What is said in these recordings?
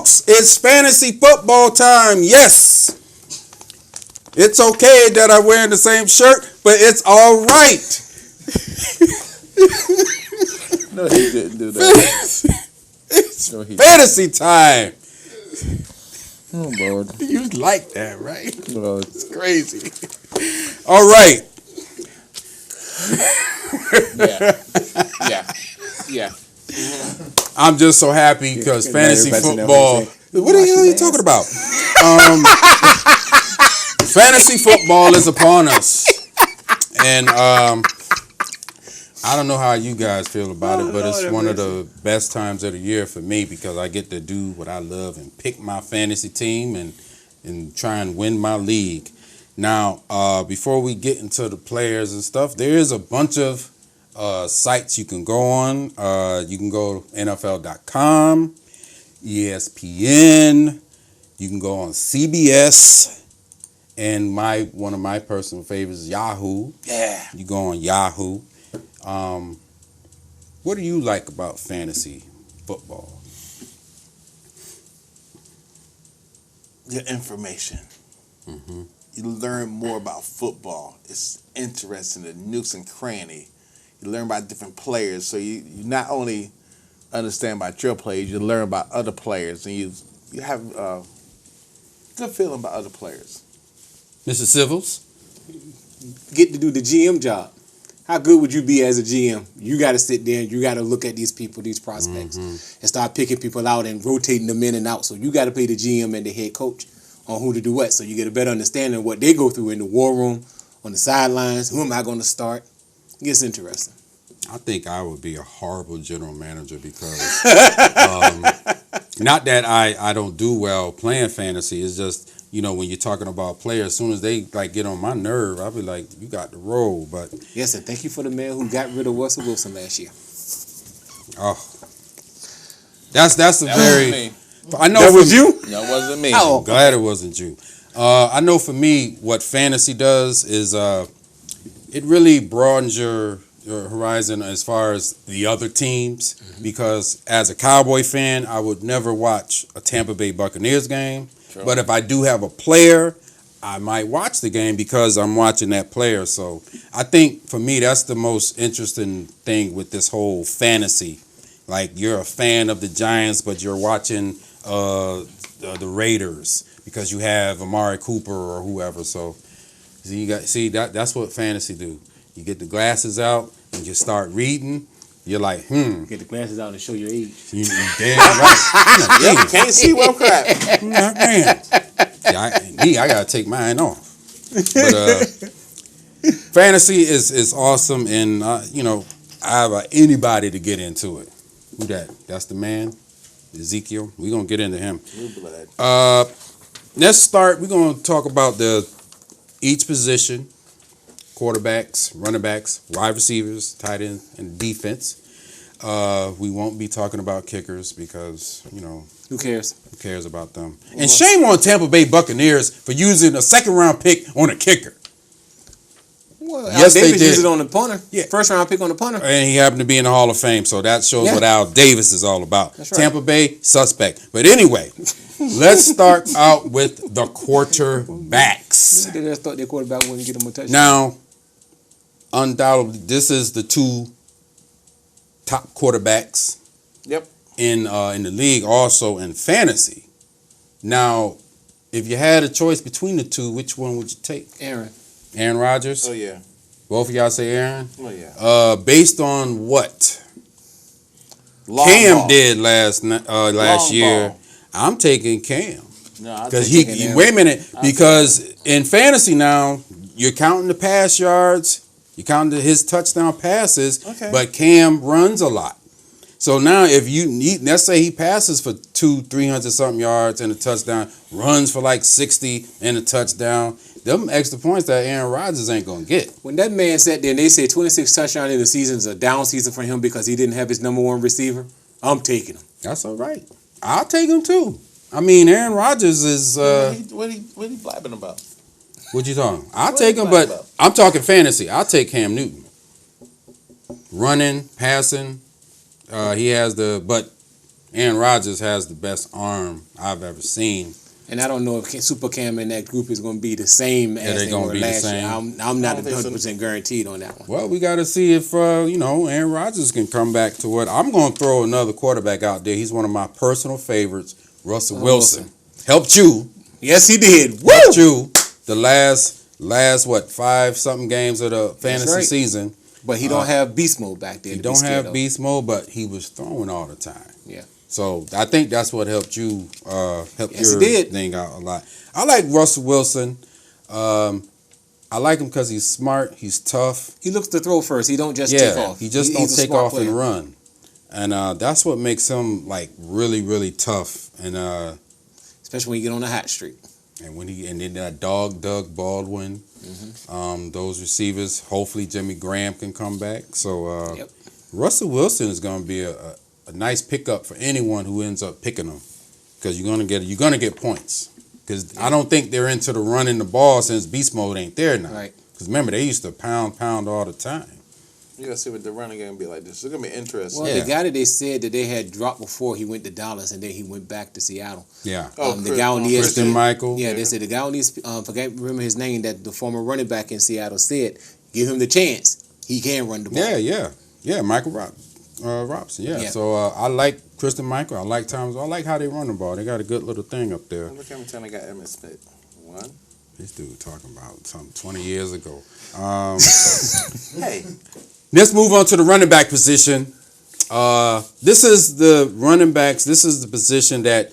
Folks, it's fantasy football time. Yes. It's okay that I'm wearing the same shirt, but it's all right. No, he didn't do that. It's fantasy time. Oh, Lord. You like that, right? Well, It's crazy. All right. Yeah. I'm just so happy because fantasy everybody football. know what What the hell are you talking about? Fantasy football is upon us. And I don't know how you guys feel about it, but it's one of the best times of the year for me because I get to do what I love and pick my fantasy team and try and win my league. Now, before we get into the players and stuff, there is a bunch of sites you can go on. You can go to NFL.com, ESPN. You can go on CBS, and one of my personal favorites, Yahoo. Yeah. You go on Yahoo. What do you like about fantasy football? Your information. Mm-hmm. You learn more about football. It's interesting, the nooks and cranny. You learn about different players, so you not only understand about your players, you learn about other players, and you have a good feeling about other players. Mr. Civils? Get to do the GM job. How good would you be as a GM? You got to sit there and you got to look at these people, these prospects, and start picking people out and rotating them in and out. So you got to pay the GM and the head coach on who to do what, so you get a better understanding of what they go through in the war room, on the sidelines. Who am I going to start? It gets interesting. I think I would be a horrible general manager because not that I don't do well playing fantasy. It's just, when you're talking about players, as soon as they get on my nerve, I'll be like, you got the role. But yes, and thank you for the man who got rid of Russell Wilson last year. Oh, that's a very. Me. I know that was you. No, it wasn't me. Oh, I'm glad it wasn't you. I know for me, what fantasy does is it really broadens your horizon as far as the other teams. Because as a Cowboy fan, I would never watch a Tampa Bay Buccaneers game. True. But if I do have a player, I might watch the game because I'm watching that player. So I think for me, that's the most interesting thing with this whole fantasy. Like you're a fan of the Giants, but you're watching the Raiders because you have Amari Cooper or whoever. So that's what fantasy do. You get the glasses out and you start reading. You're like, Get the glasses out and show your age. You damn right. You can't see well crap. Man. I gotta take mine off. But fantasy is awesome, and I have anybody to get into it. Who that? That's the man, Ezekiel. We're gonna get into him. Let's start. We're gonna talk about each position. Quarterbacks, running backs, wide receivers, tight end, and defense. We won't be talking about kickers because, Who cares? who cares about them? And shame on Tampa Bay Buccaneers for using a second-round pick on a kicker. Well, Yes, Al they Davis did. used it on the punter. Yeah. First round pick on the punter. And he happened to be in the Hall of Fame, so that shows Yeah. what Al Davis is all about. That's right. Tampa Bay, suspect. But anyway, let's start out with the quarterbacks. They just thought their quarterback wouldn't get him a touchdown. Now, undoubtedly, this is the two top quarterbacks Yep. in the league, also in fantasy. Now, if you had a choice between the two, which one would you take? Aaron Rodgers? Oh, yeah. Both of y'all say Aaron? Oh, yeah. Based on what Long Cam ball. did last Long year, ball. I'm taking Cam. No, I'll Because take Aaron. wait a minute, because in fantasy now, you're counting the pass yards, you're counting his touchdown passes, Okay. but Cam runs a lot. So now if let's say he passes for 200-300 something yards and a touchdown, runs for like 60 and a touchdown, them extra points that Aaron Rodgers ain't going to get. When that man sat there and they said 26 touchdowns in the season is a down season for him because he didn't have his number one receiver, I'm taking him. That's all right. I'll take him too. I mean, Aaron Rodgers is... What he blabbing about? What you talking? I'll What take you him, but talking about? I'm talking fantasy. I'll take Cam Newton. Running, passing, he has but Aaron Rodgers has the best arm I've ever seen. And I don't know if Super Cam and that group is going to be the same as they they gonna were be the last year. same? I'm not I don't think so. 100% guaranteed on that one. Well, we got to see if Aaron Rodgers can come back to it. I'm going to throw another quarterback out there. He's one of my personal favorites, Russell Wilson. Helped you. Yes, he did. Woo! Helped you the last what 5-something games of the fantasy right. season. But he don't have beast mode back there. He to be don't scared have of. beast mode, but he was throwing all the time. Yeah. So I think that's what helped you help Yes, your it did. thing out a lot. I like Russell Wilson. I like him because he's smart. He's tough. He looks to throw first. He don't just take off. He just don't he's a take smart off player. and run. And that's what makes him like really, really tough. And Especially when you get on a hot streak. and then that dog Doug Baldwin, those receivers. Hopefully Jimmy Graham can come back. So Yep. Russell Wilson is going to be a nice pickup for anyone who ends up picking him, because you're gonna get points. Because I don't think they're into the running the ball since beast mode ain't there now. Right. Because remember, they used to pound all the time. You gotta see what the running game be like. This is gonna be interesting. Well, Yeah. the guy that they said that they had dropped before he went to Dallas and then he went back to Seattle. Yeah. The guy on ESPN. Christian Michael. Yeah, they said the guy on ESPN, remember his name, that the former running back in Seattle said, give him the chance. He can run the ball. Yeah. Michael Robson. Yeah. Yeah. So I like Christian Michael. I like Thomas. I like how they run the ball. They got a good little thing up there. Look how many times I got Emmitt Smith. One. This dude talking about something 20 years ago. Hey. Let's move on to the running back position. This is the running backs. This is the position that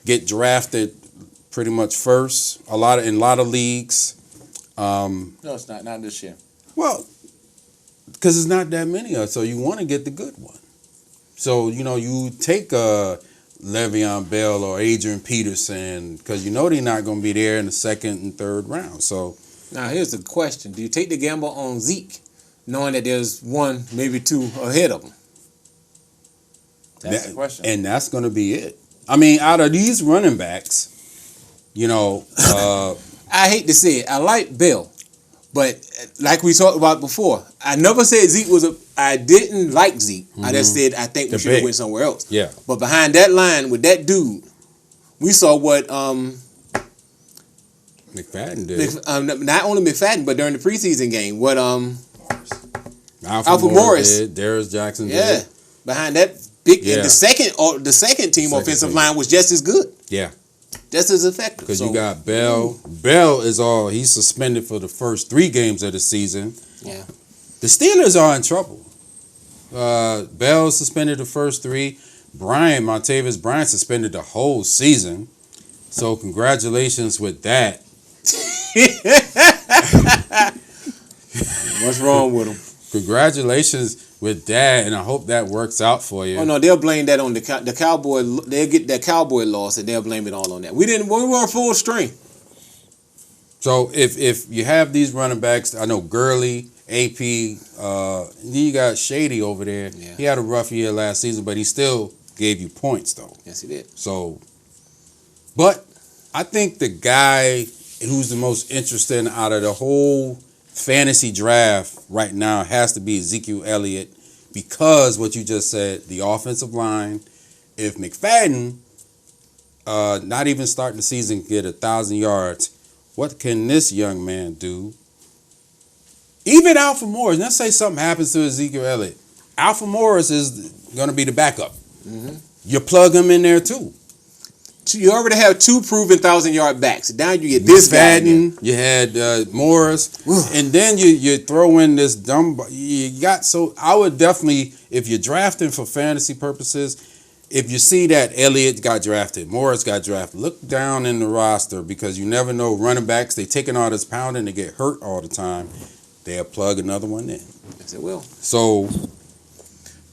get drafted pretty much first. In a lot of leagues. No, it's not. Not this year. Well, because there's not that many of us, so you want to get the good one. So you take Le'Veon Bell or Adrian Peterson, because they're not going to be there in the second and third round. So Now, here's the question. Do you take the gamble on Zeke, knowing that there's one, maybe two ahead of him? That's the question. And that's going to be it. I mean, out of these running backs, I hate to say it. I like Bell, but like we talked about before, I never said Zeke was I didn't like Zeke. I just said I think we should have went somewhere else. Yeah. But behind that line with that dude, we saw what McFadden did. not only McFadden, but during the preseason game, what Alfred Morris did. Darius Jackson did. Behind that big Yeah. the second team offensive line was just as good. Yeah. Just as effective. Because you got Bell. Bell he's suspended for the first 3 games of the season. Yeah. The Steelers are in trouble. Bell suspended the first 3. Montavious Bryant suspended the whole season. So congratulations with that. What's wrong with them? Congratulations with that, and I hope that works out for you. Oh no, they'll blame that on the Cowboy. They'll get that Cowboy loss and they'll blame it all on that. We weren't full strength. So if you have these running backs, I know Gurley, AP, then you got Shady over there. Yeah. He had a rough year last season, but he still gave you points though. Yes, he did. So, but I think the guy who's the most interesting out of the whole fantasy draft right now has to be Ezekiel Elliott, because what you just said, the offensive line. If McFadden, not even starting the season, get 1,000 yards, what can this young man do? Even Alfred Morris, let's say something happens to Ezekiel Elliott. Alfred Morris is going to be the backup. Mm-hmm. You plug him in there too. You already have 2 proven 1,000-yard backs. Now you get this guy. You had Morris, and then you throw in this dumb. You got I would definitely, if you're drafting for fantasy purposes, if you see that Elliott got drafted, Morris got drafted, look down in the roster, because you never know, running backs, they taking all this pounding, they get hurt all the time. They'll plug another one in. Yes, it will. So.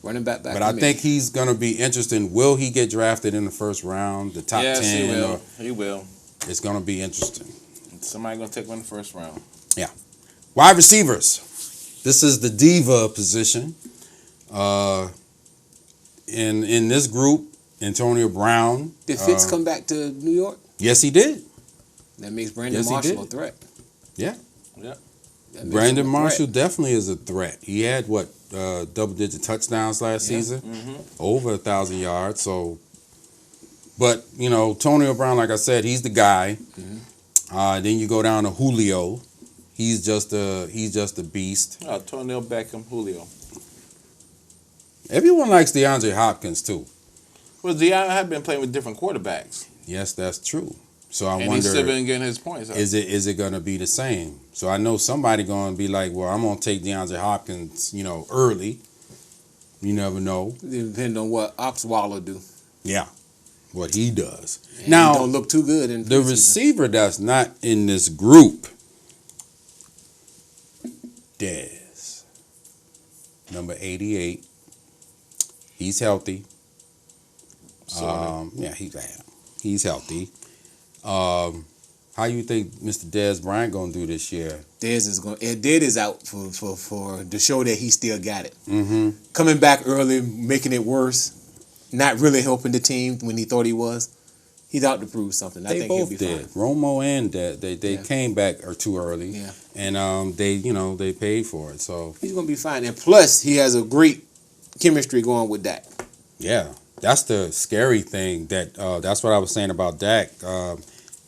Running back. But I think he's going to be interesting. Will he get drafted in the first round, the top 10? Yes, he will. He will. It's going to be interesting. Somebody going to take one in the first round. Yeah. Wide receivers. This is the diva position. In this group, Antonio Brown. Did Fitz come back to New York? Yes, he did. That makes Brandon Marshall a threat. Yeah. Yeah. Brandon Marshall definitely is a threat. He had double-digit touchdowns last season, over 1,000 yards. So But Antonio Brown, like I said, he's the guy. Then you go down to Julio. He's just a beast. Antonio Beckham, Julio. Everyone likes DeAndre Hopkins too. Well, Deion had been playing with different quarterbacks. Yes, that's true. So I And wonder, he's still been getting his points. is it going to be the same? So I know somebody going to be like, well, I'm going to take DeAndre Hopkins, early. You never know. Depending on what Oxwaller do. Yeah, what he does. And Now, he don't look too good in the preseason. receiver that's not in this group, Dez, number 88. He's healthy. Yeah, he's healthy. How you think Mr. Dez Bryant gonna do this year? Dez is out for to show that he still got it. Mm-hmm. Coming back early, making it worse, not really helping the team when he thought he was. He's out to prove something. I They think he'll both be did. fine. Romo and Dez, they Yeah. came back too early. Yeah. And they paid for it. So He's gonna be fine. And plus, he has a great chemistry going with Dak. yeah, that's the scary thing. That's what I was saying about Dak.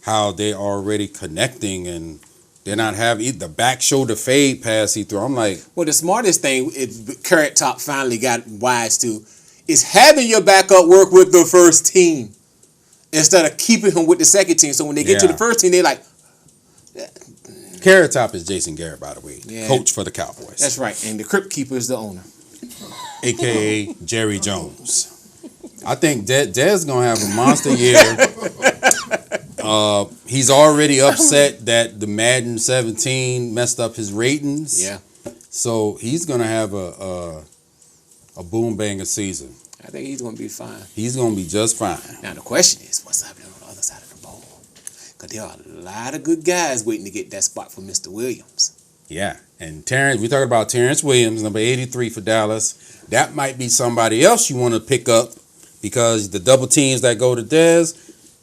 How they already connecting and they're not having the back shoulder fade pass he threw. I'm like, Well, the smartest thing Carrot Top finally got wise to is having your backup work with the first team instead of keeping him with the second team. So when they get to Yeah. the first team, they're like, Carrot Top is Jason Garrett, by the way, Yeah. coach for the Cowboys. that's right. And the Crypt Keeper is the owner. AKA Jerry Jones. I think Dez gonna have a monster year. He's already upset that the Madden 17 messed up his ratings. Yeah. So he's gonna have a boom banger season. I think he's going to be fine. He's gonna be just fine. Now, the question is, what's happening on the other side of the ball? Because there are a lot of good guys waiting to get that spot for Mr. Williams. Yeah. And Terrence, we talking about Terrence Williams, number 83 for Dallas. That might be somebody else you want to pick up because the double teams that go to Dez,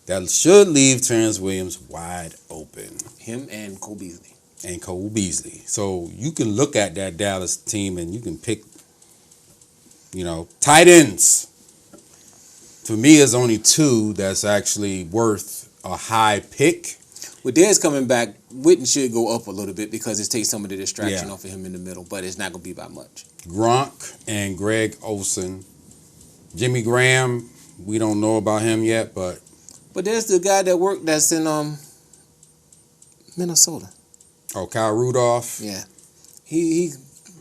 that should leave Terrence Williams wide open. Him and Cole Beasley. And Cole Beasley. So you can look at that Dallas team and you can pick, tight ends. For me, there's only two that's actually worth a high pick. With Dez coming back, Witten should go up a little bit because it takes some of the distraction Yeah. off of him in the middle, but it's not going to be by much. Gronk and Greg Olsen. Jimmy Graham, we don't know about him yet, but But there's the guy that's in Minnesota. Kyle Rudolph. Yeah. He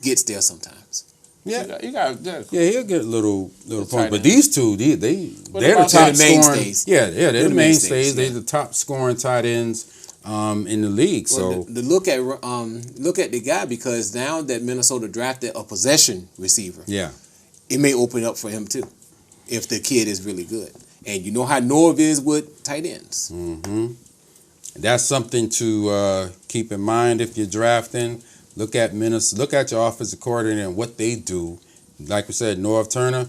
gets there sometimes. Yeah. You got yeah. Yeah, he'll get little points. tight But end. these two, they're the about top the mainstays? scoring. Yeah, they're the mainstays. mainstays, They're yeah. the top scoring tight ends in the league. So Well, the look at the guy, because now that Minnesota drafted a possession receiver, yeah, it may open up for him too, if the kid is really good. And you know how Norv is with tight ends. that's something to keep in mind if you're drafting. Look at Minnesota. Look at your offensive coordinator and what they do. Like we said, Norv Turner,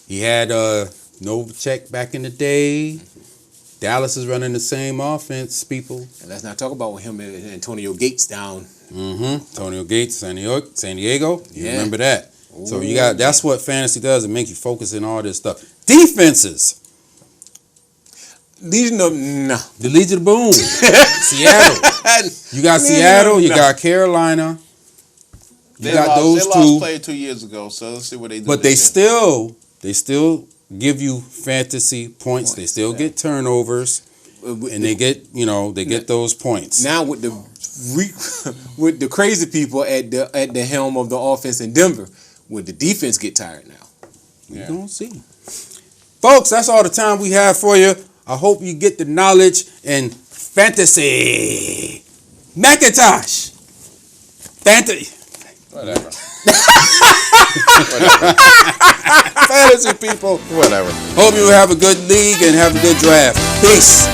he had Novacek back in the day. Dallas is running the same offense, people. And let's not talk about him and Antonio Gates down. Antonio Gates, San Diego. You Yeah. remember that. So you Ooh, got that's what fantasy does. It makes you focus in all this stuff. Defenses. Legion of no. The Legion of Boom. Seattle. You got Seattle. You got Carolina. You got those they two. lost player 2 years ago, so let's see what they do. But they this year. still give you fantasy points. They still get turnovers, and they get those points. Now with with the crazy people at the helm of the offense in Denver, would the defense get tired now? We're gonna see. Folks, that's all the time we have for you. I hope you get the knowledge in fantasy. Macintosh. Fantasy. Whatever. Fantasy people. Whatever. Hope you have a good league and have a good draft. Peace.